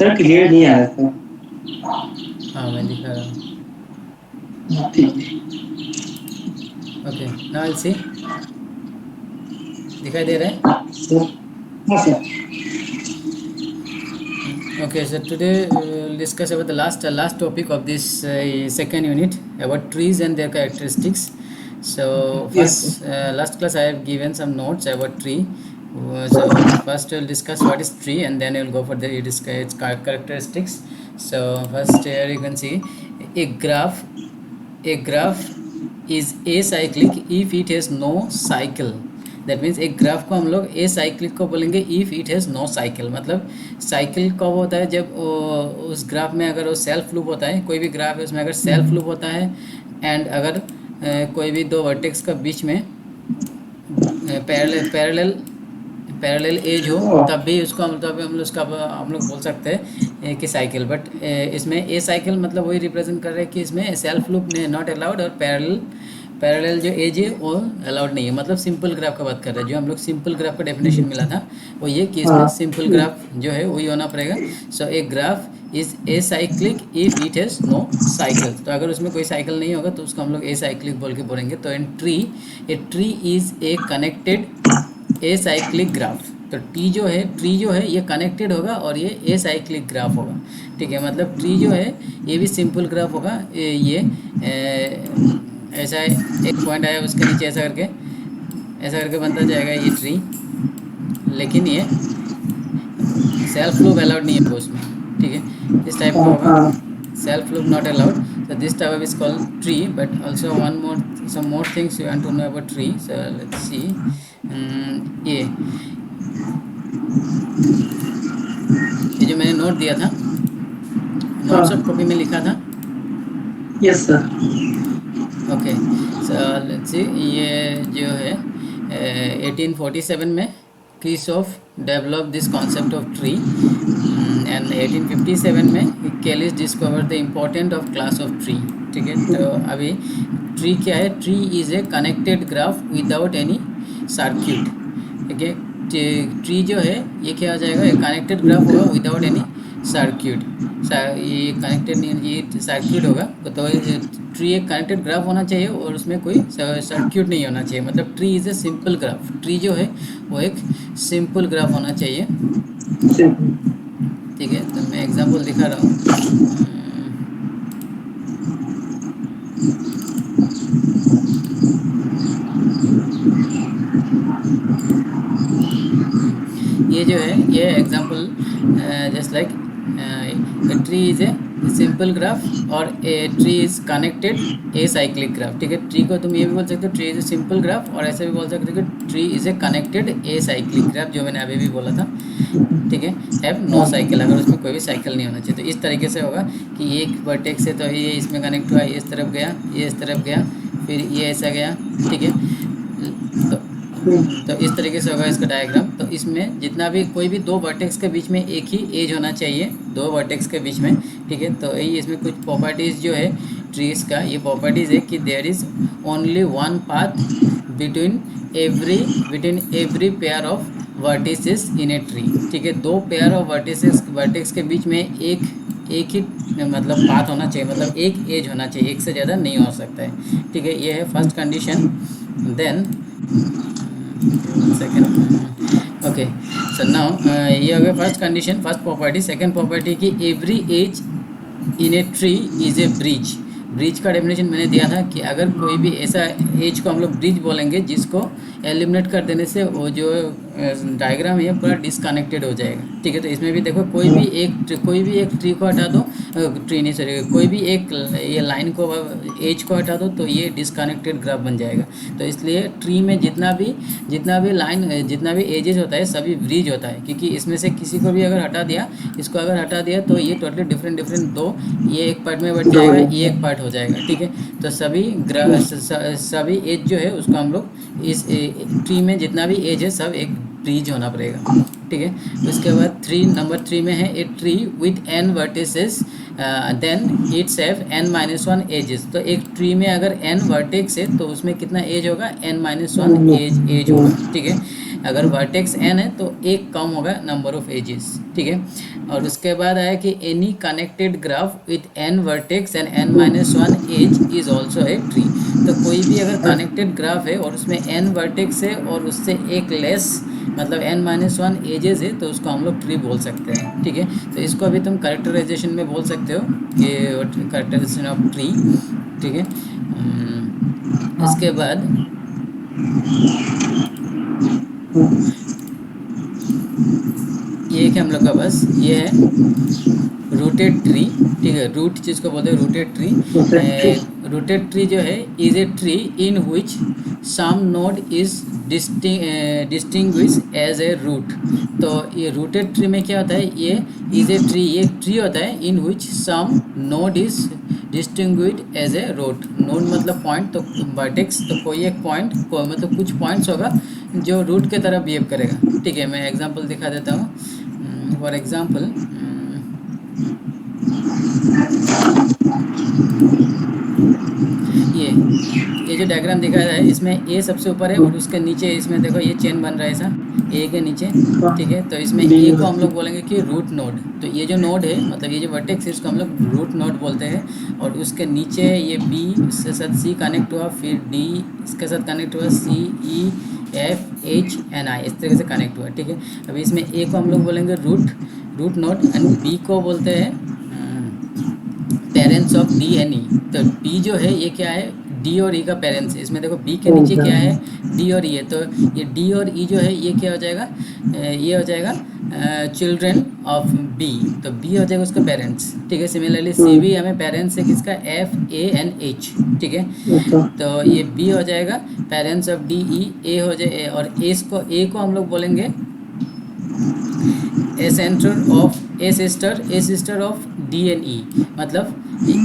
Sir clear नहीं आ रहा था। हाँ मैं दिखा रहा हूँ। ठीक है। ओके, नाउ विल सी, दिखाई दे रहा है? सर हाँ sir. Okay, so today we'll discuss about the last topic of this second unit about trees and their characteristics. So yes sir. first, last class I have given some notes about tree. So first we'll discuss what is tree, and then we'll go for the its characteristics. So first here you can see a graph. A graph is acyclic if it has no cycle. That means एक graph को हम लोग acyclic को बोलेंगे if it has no cycle. मतलब cycle कब होता है? जब उस ग्राफ में अगर वो सेल्फ लूप होता है, कोई भी ग्राफ है उसमें अगर सेल्फ लूप होता है, एंड अगर कोई भी दो वर्टेक्स का बीच में पैरेलल पैरेलल पैरेलल एज हो, तब भी उसको हम लोग उसका हम लोग बोल सकते हैं कि साइकिल। बट इसमें ए साइकिल मतलब वही रिप्रेजेंट कर रहे हैं कि इसमें सेल्फ लूप नॉट अलाउड, और पैरेलल पैरेलल जो एज है वो अलाउड नहीं है। मतलब सिंपल ग्राफ का बात कर रहे हैं, जो हम लोग सिंपल ग्राफ का डेफिनेशन मिला था वो ये कि इसमें हाँ सिंपल ग्राफ जो है वही होना पड़ेगा। So a graph is acyclic if it has no cycle. तो अगर उसमें कोई साइकिल नहीं होगा तो उसको हम लोग ए साइक्लिक बोल के बोलेंगे। तो in tree, A tree is a connected acyclic graph. तो ट्री जो है ये कनेक्टेड होगा और ये ए साइक्लिक ग्राफ होगा। ठीक है, मतलब ट्री जो है ये भी सिंपल ग्राफ होगा। ये ऐसा एक पॉइंट आया उसके नीचे ऐसा करके बनता जाएगा ये ट्री, लेकिन ये सेल्फ लूप अलाउड नहीं होगा उसमें। ठीक है, इस टाइप का होगा, हाँ self loop not allowed. So this type is called tree. But also some more things you want to know about tree. So let's see. ये जो मैंने नोट दिया था, नोट हाँ सब कॉपी में लिखा था। Yes sir. Okay, so let's see, ये जो है 1847 में Kirchhoff develop this concept of tree, and 1857 में Cayley discover the important of class of tree. ठीक है, तो अभी ट्री क्या है? Tree is a connected graph without any circuit. ठीक है, ट्री जो है ये क्या हो जाएगा? एक कनेक्टेड ग्राफ होगा विदाउट एनी सर्क्यूट। ये कनेक्टेड नहीं, ये सर्क्यूट होगा। तो ट्री एक कनेक्टेड ग्राफ होना चाहिए और उसमें कोई सर्क्यूट नहीं होना चाहिए। मतलब tree is a simple graph. Tree जो है वो एक सिंपल ग्राफ होना चाहिए। ठीक है, तो मैं एग्जांपल दिखा रहा हूँ। ये जो है ये example just like tree is a simple graph और a tree is connected acyclic graph. ठीक है, ट्री को तुम ये भी बोल सकते हो tree is a simple graph, और ऐसे भी बोल सकते हो कि tree is a connected acyclic graph, जो मैंने अभी भी बोला था। ठीक है, हैव नो साइकिल, अगर उसमें कोई भी साइकिल नहीं होना चाहिए। तो इस तरीके से होगा कि एक वर्टेक्स से तो ये इसमें कनेक्ट हुआ, ये इस तरफ गया, ये इस तरफ गया, फिर ये ऐसा गया। ठीक है, तो तो इस तरीके से होगा इसका डायग्राम। तो इसमें जितना भी कोई भी दो वर्टेक्स के बीच में एक ही एज होना चाहिए, दो वर्टेक्स के बीच में। ठीक है, तो यही इसमें कुछ प्रॉपर्टीज़ जो है ट्रीज़ का, ये प्रॉपर्टीज़ है कि there is only one path between every pair of vertices in a tree. ठीक है, दो पेयर ऑफ वर्टेक्स के बीच में एक ही मतलब पाथ होना चाहिए, मतलब एक एज होना चाहिए, एक से ज़्यादा नहीं हो सकता है। ठीक है, ये है first condition. Then second, okay, so now ये हो गया first condition, first property. Second property की every edge in a tree is a bridge. Bridge का डेफिनेशन मैंने दिया था कि अगर कोई भी ऐसा एज को हम लोग ब्रिज बोलेंगे जिसको एलिमिनेट कर देने से वो जो डायग्राम है पूरा डिसकनेक्टेड हो जाएगा। ठीक है, तो इसमें भी देखो कोई भी एक ट्री को हटा दो, ट्री नहीं सॉरी, कोई भी एक ये लाइन को एज को हटा दो तो ये डिसकनेक्टेड ग्राफ बन जाएगा। तो इसलिए ट्री में जितना भी लाइन जितना भी एजेस होता है सभी ब्रिज होता है, क्योंकि इसमें से किसी को भी अगर हटा दिया, इसको अगर हटा दिया तो ये टोटली डिफरेंट दो, ये एक पार्ट में बट जाएगा, ये एक पार्ट हो जाएगा। ठीक है, तो सभी एज जो है उसको हम लोग इस ट्री में जितना भी एज है सब एक ब्रिज होना पड़ेगा। ठीक है, उसके बाद नंबर 3 में है a tree with n vertices then its have n-1 edges. तो एक ट्री में अगर n वर्टेक्स है तो उसमें कितना एज होगा? n-1 एज होगा। ठीक है, अगर वर्टेक्स n है तो एक कम होगा नंबर ऑफ एजेस, ठीक है। और उसके बाद आया कि any connected graph with n vertex and n minus one edge is also a tree. तो कोई भी अगर कनेक्टेड ग्राफ है और उसमें n वर्टेक्स है और उससे एक लेस मतलब n माइनस वन एजेस है तो उसको हम लोग ट्री बोल सकते हैं, ठीक है। तो इसको अभी तुम करेक्टराइजेशन में बोल सकते हो कि करेक्टराइजेशन ऑफ ट्री, ठीक है। इसके बाद ये एक हम लोग का बस ये है रूटेड ट्री, ठीक है। रूट चीज़ को बोलते हैं रूटेड ट्री। रूटेड ट्री जो है is a tree in which some node is distinguished as a root. तो ये रूटेड ट्री में क्या होता है, ये इज ए ट्री, ये ट्री होता है in which some node is distinguished as a root. Node मतलब पॉइंट, तो वर्टेक्स तो कोई एक पॉइंट को मतलब कुछ पॉइंट्स होगा जो रूट के तरह बिहेव करेगा, ठीक है। मैं एग्जांपल दिखा देता हूँ। फॉर एग्जांपल ये जो डायग्राम दिखा रहा है इसमें ए सबसे ऊपर है और उसके नीचे इसमें देखो ये चेन बन रहा है ऐसा ए के नीचे, ठीक है। तो इसमें ए को हम लोग बोलेंगे कि रूट नोड। तो ये जो नोड है मतलब ये जो वर्टेक्स है इसको हम लोग रूट नोड बोलते हैं। और उसके नीचे ये बी इसके साथ सी कनेक्ट हुआ, फिर डी इसके साथ कनेक्ट हुआ, सी ई एफ एच एन आई इस तरीके से कनेक्ट हुआ, ठीक है। अभी इसमें ए को हम लोग बोलेंगे रूट नोड एंड बी को बोलते हैं parents of D and E. तो डी जो है ये क्या है, डी और ई का पेरेंट्स है। इसमें देखो बी के नीचे क्या है, डी और ई है। तो ये डी और ई जो है ये क्या हो जाएगा, ये हो जाएगा चिल्ड्रन ऑफ बी। तो बी हो जाएगा उसका पेरेंट्स, ठीक है। सिमिलरली सी भी हमें पेरेंट्स है किसका, एफ ए एन एच, ठीक है। तो ये बी हो जाएगा parents of D E, A हो जाए और ए को हम लोग बोलेंगे A sister of D and E. मतलब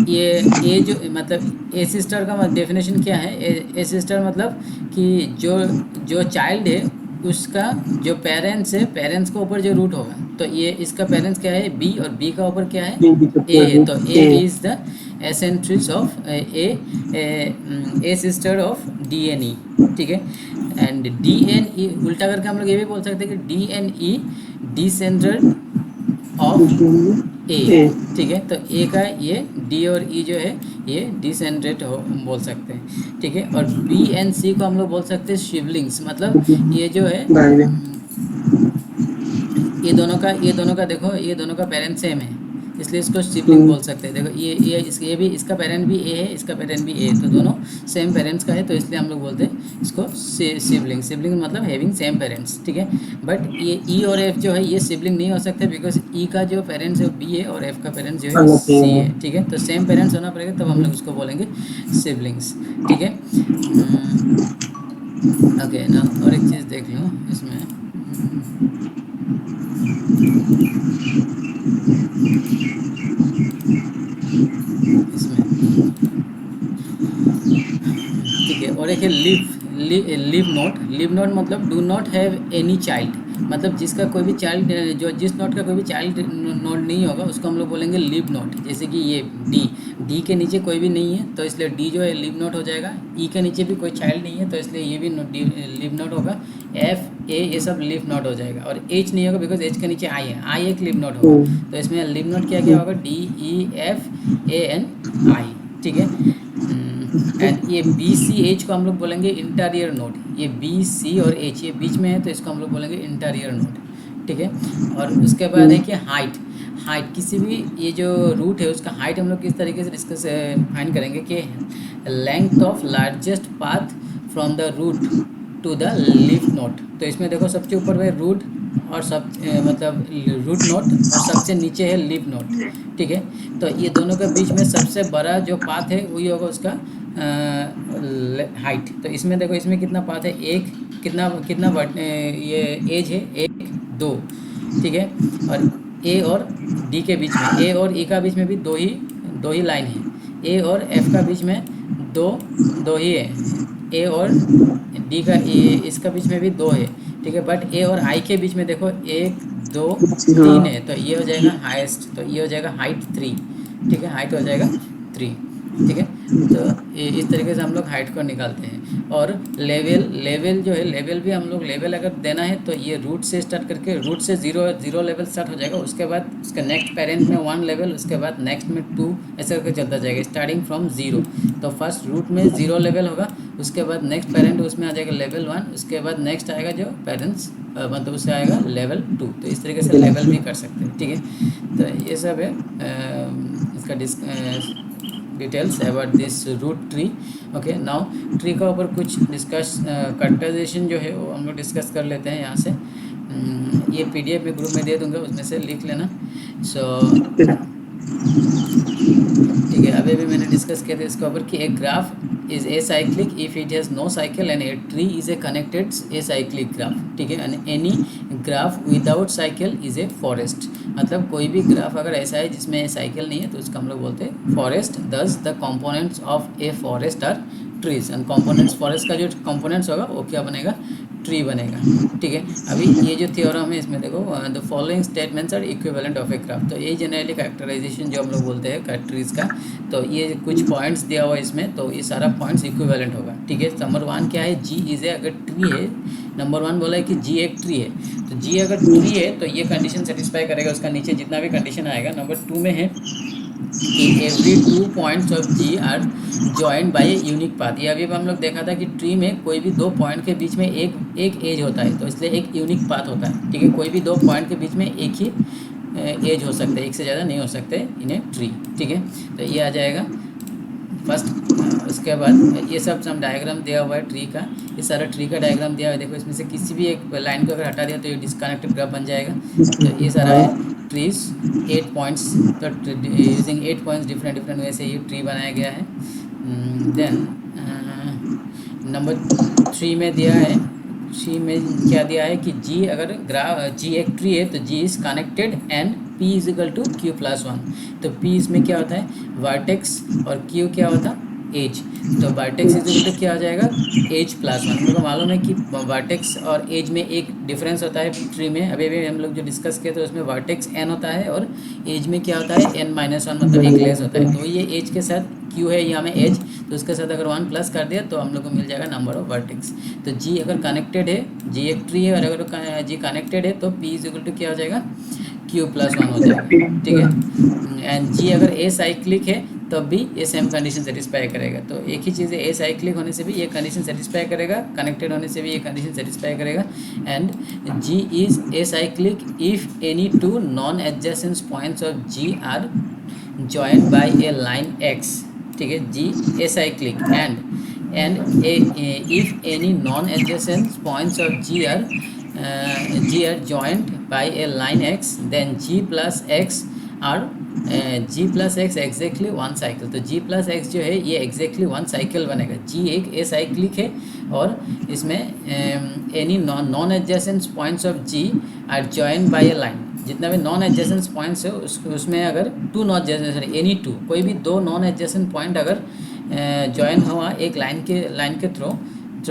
ये ए जो मतलब ए सिस्टर का डेफिनेशन क्या है, ए सिस्टर मतलब कि जो चाइल्ड है उसका जो पेरेंट्स है, पेरेंट्स के ऊपर जो रूट होगा, तो ये इसका पेरेंट्स क्या है बी और बी का ऊपर क्या है ए है। तो A is the ancestors of A sister of D and E, ठीक है। एंड डी एन ई उल्टा करके हम लोग ये भी बोल सकते हैं कि D and E descendant of A, ठीक है। तो ए का ये डी और ई जो है ये डिसेंडेंट हो बोल सकते हैं, ठीक है। और बी एंड सी को हम लोग बोल सकते हैं सिबलिंग्स। मतलब ये जो है ये दोनों का देखो ये दोनों का पेरेंट सेम है इसलिए इसको सिबलिंग बोल सकते हैं। देखो ये भी इसका पेरेंट भी ए है, इसका पेरेंट भी ए है, तो दोनों सेम पेरेंट्स का है तो इसलिए हम लोग बोलते हैं इसको सिबलिंग मतलब हैविंग सेम पेरेंट्स, ठीक है। बट ये ई और एफ जो है ये सिबलिंग नहीं हो सकते बिकॉज ई का जो पेरेंट्स है बी है और एफ का पेरेंट्स जो है सी है, ठीक है। तो सेम पेरेंट्स होना पड़ेगा तब हम लोग उसको बोलेंगे सिबलिंग्स, ठीक है। ओके ना, और एक चीज़ देख लो इसमें ठीक है। और एक है लिव नोट मतलब do not have any child. मतलब जिसका कोई भी चाइल्ड जिस नोट का कोई भी चाइल्ड नोट नहीं होगा उसको हम लोग बोलेंगे लिव नोट। जैसे कि ये डी के नीचे कोई भी नहीं है तो इसलिए डी जो है लिव नोट हो जाएगा। ई के नीचे भी कोई चाइल्ड नहीं है तो इसलिए ये भी लिव नोट होगा। एफ ए ये सब लिव नोट हो जाएगा। और एच नहीं होगा बिकॉज एच के नीचे आई है, आई एक लिव नोट होगा। तो इसमें लिव नोट क्या क्या होगा, D E F A and I, ठीक है। एंड ये बी सी एच को हम लोग बोलेंगे इंटीरियर नोड। ये बी सी और एच ये बीच में है तो इसको हम लोग बोलेंगे इंटीरियर नोड, ठीक है। और उसके बाद है कि हाइट किसी भी ये जो रूट है उसका हाइट हम लोग किस तरीके से डिस्कस फाइंड करेंगे कि length of largest path from the root to the leaf node. तो इसमें देखो सबसे ऊपर है रूट और सब मतलब रूट नोड और सबसे नीचे है लीफ नोड, ठीक है। तो ये दोनों के बीच में सबसे बड़ा जो पाथ है वही होगा उसका हाइट। तो इसमें देखो इसमें कितना पाथ है, एक कितना ये एज है 1 2, ठीक है। और ए और डी के बीच में, ए और ई का बीच में भी दो ही लाइन है। ए और एफ का बीच में दो ही है। ए और डी का इसका बीच में भी 2 है, ठीक है। बट ए और आई के बीच में देखो 1 2 3 है तो ये हो जाएगा हाईएस्ट। तो ये हो जाएगा हाइट 3, ठीक है। हाइट हो जाएगा 3, ठीक है। तो इस तरीके से हम लोग हाइट को निकालते हैं। और लेवल जो है, लेवल भी हम लोग लेवल अगर देना है तो ये रूट से स्टार्ट करके, रूट से जीरो लेवल स्टार्ट हो जाएगा, उसके बाद उसके नेक्स्ट पेरेंट में 1 लेवल, उसके बाद नेक्स्ट में 2, ऐसे करके चलता जाएगा स्टार्टिंग फ्रॉम 0। तो फर्स्ट रूट में 0 लेवल होगा, उसके बाद नेक्स्ट पेरेंट उसमें आ जाएगा लेवल 1, उसके बाद नेक्स्ट आएगा जो पेरेंट्स मतलब उससे आएगा लेवल 2। तो इस तरीके से लेवल भी कर सकते हैं, ठीक है। तो ये सब है इसका details about this root tree. Okay, now tree का ऊपर कुछ डिस्कस कैरेक्टराइजेशन जो है वो हम लोग डिस्कस कर लेते हैं यहाँ से। ये पीडीएफ में ग्रुप में दे दूंगा, उसमें से लिख लेना। सो ठीक है, अभी भी मैंने डिस्कस किया था इसके ऊपर कि एक graph is acyclic if it has no cycle and a tree is a connected acyclic graph, ठीक है। And any graph without cycle is a forest, मतलब कोई भी ग्राफ अगर ऐसा है जिसमें साइकिल नहीं है तो उसका हम लोग बोलते हैं forest. Thus the components of a forest are trees, and components, forest का जो कंपोनेंट्स होगा वो क्या बनेगा, ट्री बनेगा, ठीक है। अभी ये जो थ्योरम है इसमें देखो, the following statements are equivalent of a graph, तो ये जनरली कैरेक्टराइजेशन जो हम लोग बोलते हैं ट्रीज का। तो ये कुछ पॉइंट्स दिया हुआ है इसमें, तो ये सारा पॉइंट्स इक्विवेलेंट होगा, ठीक है। नंबर 1 क्या है, जी इज ए, अगर ट्री है, नंबर 1 बोला है कि जी एक ट्री है, तो जी अगर ट्री है तो ये कंडीशन सेटिस्फाई करेगा, उसका नीचे जितना भी कंडीशन आएगा। नंबर 2 में है कि every 2 points of G are joined by a unique path. ये अभी हम लोग देखा था कि ट्री में कोई भी 2 पॉइंट के बीच में एक एज होता है, तो इसलिए एक यूनिक पाथ होता है, ठीक है। कोई भी 2 पॉइंट के बीच में एक ही एज हो सकता है, एक से ज़्यादा नहीं हो सकते इन ए ट्री, ठीक है। तो ये आ जाएगा फर्स्ट। उसके बाद ये सब डायग्राम दिया हुआ है ट्री का, ये सारा ट्री का डायग्राम दिया हुआ है। देखो इसमें से किसी भी एक लाइन को अगर हटा दिया तो ये डिस्कनेक्टेड ग्राफ बन जाएगा। तो ये सारा है ट्रीज 8 पॉइंट्स, तो यूजिंग 8 पॉइंट्स डिफरेंट वे से ये ट्री बनाया गया है। देन नंबर 3 में दिया है, सी में क्या दिया है कि जी अगर ग्राफ जी एक ट्री है तो G is connected and P is equal to Q plus 1। तो पी इसमें क्या होता है, वर्टेक्स, और क्यू क्या होता है, एज। तो वर्टेक्स इज इक्वल टू क्या हो जाएगा, एज प्लस 1। हम लोग को मालूम है कि वर्टेक्स और एज में एक डिफरेंस होता है ट्री में, अभी भी हम लोग जो डिस्कस किए तो उसमें वर्टेक्स एन होता है और एज में क्या होता है, एन माइनस 1, मतलब एक लेस होता है। तो ये एज के साथ क्यू है यहाँ में एज, तो उसके साथ अगर 1 प्लस कर दिया तो हम लोग को मिल जाएगा नंबर ऑफ वर्टेक्स। तो जी अगर कनेक्टेड है, जी एक ट्री है और अगर जी कनेक्टेड है तो पी इज इक्वल टू क्या हो जाएगा, क्यू प्लस 1 हो जाएगा, ठीक है। एंड जी अगर ए साइक्लिक है तब भी ये सेम कंडीशन सेटिस्फाई करेगा। तो एक ही चीज़ है, ए साइक्लिक होने से भी ये कंडीशन सेटिस्फाई करेगा, कनेक्टेड होने से भी ये कंडीशन सेटिस्फाई करेगा। And G is acyclic if any 2 non adjacent points of G are joined by a line x, ठीक है। G acyclic and if any non-adjacent points of G are joined by a line x, then G plus x are G plus x exactly 1 cycle। तो G plus x जो है ये exactly 1 cycle बनेगा। G एक a cyclic है और इसमें any non-adjacent points of G are joined by a line, जितना भी नॉन एडजेसेंट पॉइंट्स है उसमें अगर 2 नॉन एडजेसेंट, एनी 2, कोई भी 2 नॉन एडजेसेंट पॉइंट अगर जॉइन हुआ एक लाइन के थ्रू,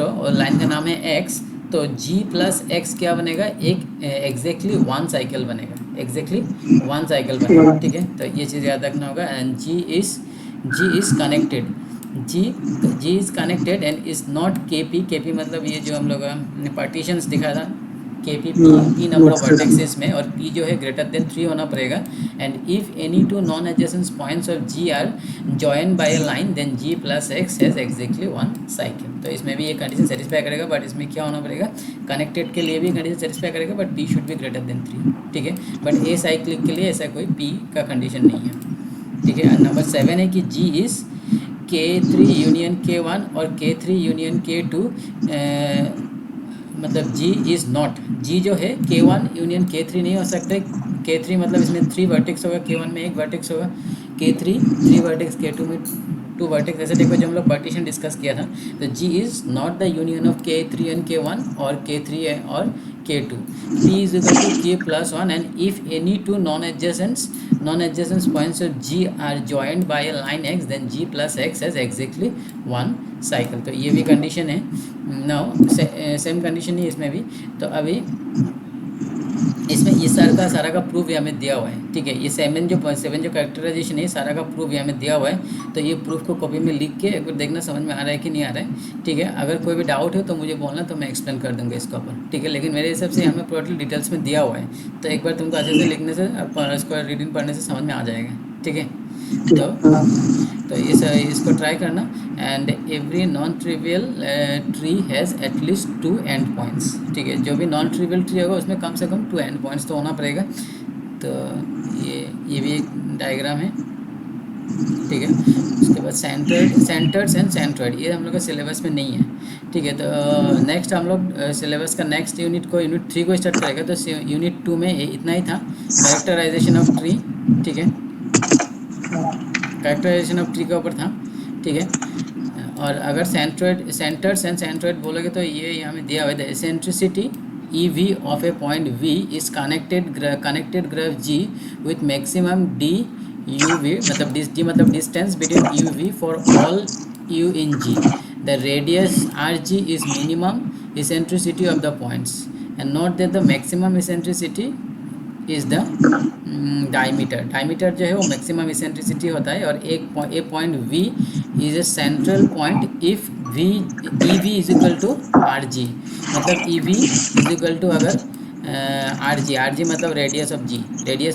और लाइन का नाम है एक्स, तो जी प्लस एक्स क्या बनेगा, एक एग्जैक्टली 1 साइकिल बनेगा, एग्जैक्टली 1 साइकिल बनेगा, ठीक है। तो ये चीज़ याद रखना होगा। And G is connected, G is connected and is not K P मतलब ये जो हम लोग ने पार्टीशंस दिखाया था, के पी नंबर ऑफ वर्टेक्सेस में, और पी जो है ग्रेटर देन 3 होना पड़ेगा। And if any 2 non adjacent points of G are join by a line then G plus x has exactly 1 cycle. तो इसमें भी ये कंडीशन सेटिस्फाई करेगा, बट इसमें क्या होना पड़ेगा, कनेक्टेड के लिए भी कंडीशन सेटिस्फाई करेगा but P should be greater than 3, ठीक है। बट ए साइक्लिक के लिए ऐसा कोई पी का कंडीशन नहीं है, ठीक है। नंबर 7 है कि जी इज़ K3 यूनियन K1 और K3 यूनियन K2, मतलब जी इज़ नॉट, जी जो है K1 यूनियन K3 नहीं हो सकता। K3 मतलब इसमें 3 वर्टेक्स होगा, K1 में 1 वर्टेक्स होगा, K3 3 वर्टेक्स, K2 में 2 वर्टेक्स, ऐसे देखो जो हम लोग पार्टीशन डिस्कस किया था। तो G is not the union of K3 and K1 और K3 और K2। P is equal to K plus 1 and if any 2 non-adjacent points of G are joined by a line x then G plus x has exactly 1 cycle। तो ये भी condition है। Now same condition है इसमें भी। तो अभी इसमें ये सारा का प्रूफ ये हमें दिया हुआ है, ठीक है। ये सेवन जो कैरेक्टराइजेशन है सारा का प्रूफ ये हमें दिया हुआ है। तो ये प्रूफ को कॉपी में लिख के एक बार देखना समझ में आ रहा है कि नहीं आ रहा है, ठीक है। अगर कोई भी डाउट है तो मुझे बोलना, तो मैं एक्सप्लेन कर दूंगा इसके ऊपर, ठीक है। लेकिन मेरे हिसाब से हमें टोटल डिटेल्स में दिया हुआ है, तो एक बार तुमको अच्छे से लिखने से इसको रीडिंग पढ़ने से समझ में आ जाएगा, ठीक है। तो हाँ इसको ट्राई करना। And every non trivial tree has at least 2 and points, ठीक है। जो भी नॉन ट्रिवियल ट्री होगा उसमें कम से कम 2 एंड पॉइंट्स तो होना पड़ेगा। तो ये भी एक डायग्राम है, ठीक है। उसके बाद सेंटर्स एंड सेंट्रॉइड, ये हम लोग का सिलेबस में नहीं है, ठीक है। तो नेक्स्ट हम लोग सिलेबस का नेक्स्ट यूनिट 3 को स्टार्ट करेगा। तो यूनिट 2 में इतना ही था, कैरेक्टराइजेशन ऑफ ट्री, ठीक है। कैरेक्टराइजेशन ऑफ ट्री के ऊपर था, ठीक है। और अगर सेंटर्स एंड सेंट्रॉइड बोलोगे तो ये यहाँ में दिया हुआ है। The eccentricity E V of a point V is connected graph G with maximum D U V, मतलब distance between U V for all U in G. The radius R G is minimum eccentricity of the points, and note that the maximum eccentricity is the diameter जो है वो maximum eccentricity होता है। और a point V is a central point if V E V is equal to R G, मतलब E V is equal to अगर R G मतलब radius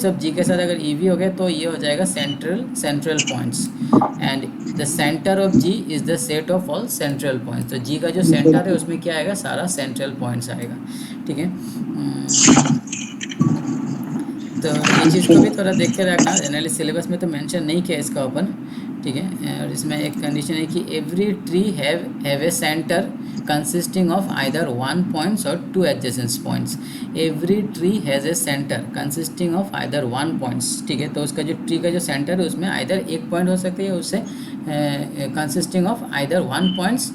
of जी के साथ अगर ई वी हो गया तो ये हो जाएगा central points. And the centre of G is the set of all central points. तो जी का जो सेंटर है उसमें क्या आएगा, सारा सेंट्रल पॉइंट्स आएगा, ठीक है। तो ये चीज़ को भी थोड़ा देख के रखना, जनरली सिलेबस में तो मेंशन नहीं किया इसका ओपन, ठीक है। और इसमें एक कंडीशन है कि every tree have a centre consisting of either 1 points और 2 adjacent points. Every tree has a centre consisting of either 1 points, ठीक है। तो उसका जो ट्री का जो सेंटर है उसमें आइदर 1 पॉइंट हो सकती है, उससे कंसिस्टिंग ऑफ आइदर 1 पॉइंट्स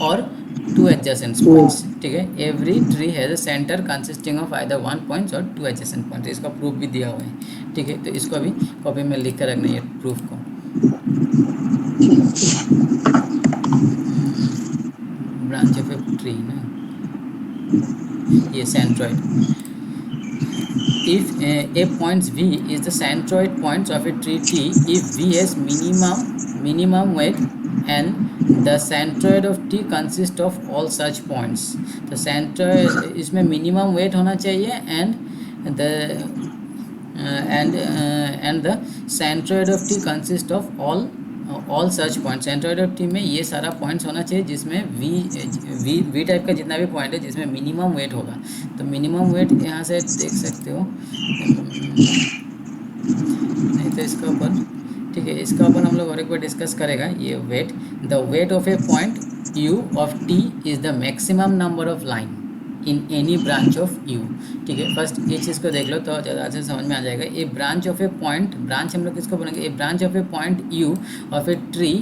और 2 adjacent points, ठीक है। Every tree has a centre consisting of either 1 points और 2 adjacent points। इसका प्रूफ भी दिया हुआ है, ठीक है। तो इसको भी कॉपी में लिख कर रखना है प्रूफ को। ब्रांच ऑफ ए ट्री ना, ये centroid. If a point V is the centroid points of a tree T, if V has minimum weight and the centroid of T consists of all such points, तो centroid इसमें minimum weight होना चाहिए and the centroid of T consists of all such points। Centroid of T में ये सारा points होना चाहिए जिसमें वी टाइप का जितना भी पॉइंट है जिसमें मिनिमम वेट होगा। तो मिनिमम वेट यहाँ से देख सकते हो, नहीं तो इसका ऊपर, ठीक है। इसका ऊपर हम लोग और एक बार डिस्कस करेगा ये weight. The weight of a point U of T is the maximum number of line in any branch of U, ठीक है। फर्स्ट ये चीज़ को देख लो तो ज़्यादा अच्छे से समझ में आ जाएगा। A branch of a point, branch हम लोग किसको बोलेंगे, a branch of a point U of a tree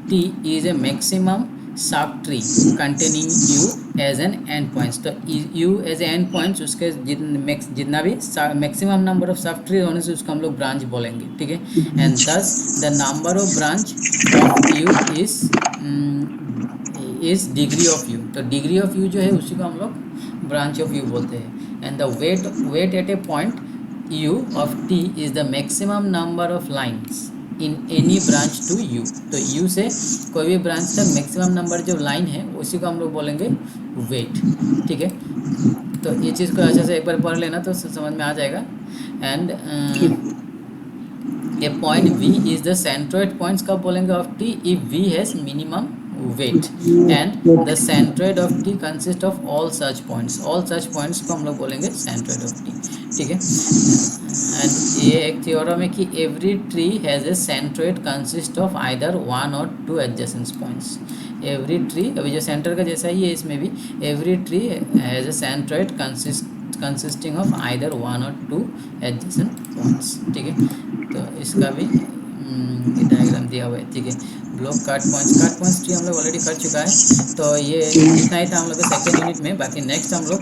T is a maximum subtree containing U as an end points. तो U as a end points उसके जितना भी maximum number of subtree होने से उसको हम लोग branch बोलेंगे, ठीक है। एंड दस the number of branch of you is degree of you. तो डिग्री ऑफ यू जो है उसी को हम लोग ब्रांच ऑफ यू बोलते हैं। And the weight at a point U of T is the maximum number of lines in any branch to U. तो यू से कोई भी ब्रांच तक मैक्सिमम नंबर जो लाइन है उसी को हम लोग बोलेंगे वेट, ठीक है। तो ये चीज़ को अच्छे से एक बार पढ़ लेना तो समझ में आ जाएगा। And a point V is the centroid points कब बोलेंगे of T, if V has minimum weight and the centroid of T consist of all such points को हम लोग बोलेंगे centroid of T, ठीक है। एंड ये एक थ्योरम है कि every tree has a centroid consist of either 1 और 2 एडजेसेंट पॉइंट्स। एवरी ट्री अभी जो सेंटर का जैसा ही है इसमें भी every tree has a centroid consisting of either 1 और 2 एडजेसेंट पॉइंट्स, ठीक है। तो इसका भी डायग्राम दिया हुआ है, ठीक है। ब्लॉक कार्ड पॉइंट्स ट्री हम लोग ऑलरेडी कर चुका है। तो ये इतना ही था हम लोग के सेकेंड यूनिट में। बाकी नेक्स्ट हम लोग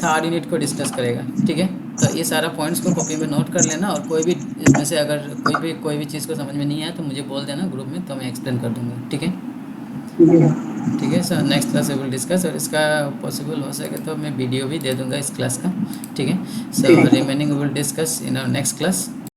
थर्ड यूनिट को डिस्कस करेगा, ठीक है। तो ये सारा पॉइंट्स को कॉपी में नोट कर लेना और कोई भी इसमें से अगर कोई भी चीज़ को समझ में नहीं आया तो मुझे बोल देना ग्रुप में, तो मैं एक्सप्लेन कर दूँगा, ठीक है। ठीक है sir, next class will discuss, और इसका पॉसिबल हो सके तो मैं वीडियो भी दे दूंगा इस क्लास का, ठीक है। सो ठीक है। Remaining will discuss in our next class.